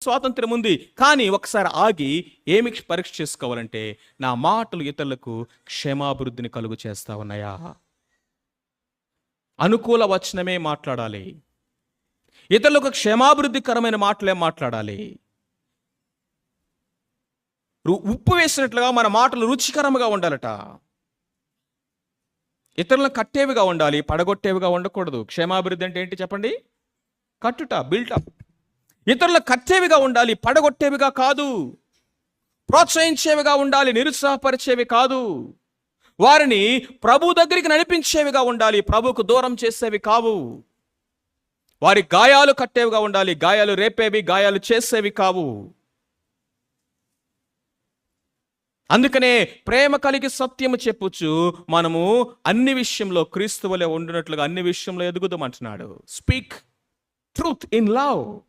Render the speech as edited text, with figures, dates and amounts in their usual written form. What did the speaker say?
స్వాతంత్రం ఉంది. కానీ ఒకసారి ఆగి ఏమి పరీక్ష చేసుకోవాలంటే, నా మాటలు ఇతరులకు క్షేమాభివృద్ధిని కలుగు చేస్తా ఉన్నాయా? అనుకూల వచనమే మాట్లాడాలి. ఇతరులకు క్షేమాభివృద్ధికరమైన మాటలే మాట్లాడాలి. ఉప్పు వేసినట్లుగా మన మాటలు రుచికరంగా ఉండాలట. ఇతరులను కట్టేవిగా ఉండాలి, పడగొట్టేవిగా ఉండకూడదు. క్షేమాభివృద్ధి అంటే ఏంటి చెప్పండి? కట్టుట, బిల్టప్. ఇతరులను కట్టేవిగా ఉండాలి, పడగొట్టేవిగా కాదు. ప్రోత్సహించేవిగా ఉండాలి, నిరుత్సాహపరిచేవి కాదు. వారిని ప్రభు దగ్గరికి నడిపించేవిగా ఉండాలి, ప్రభుకు దూరం చేసేవి కావు. వారి గాయాలు కట్టేవిగా ఉండాలి, గాయాలు రేపేవి, గాయాలు చేసేవి కావు. అందుకనే ప్రేమ కలిగి సత్యము చెప్పుచు మనము అన్ని విషయంలో క్రీస్తు వలె ఉండినట్లుగా అన్ని విషయంలో ఎదుగుదాం అంటున్నాడు. Speak truth in love.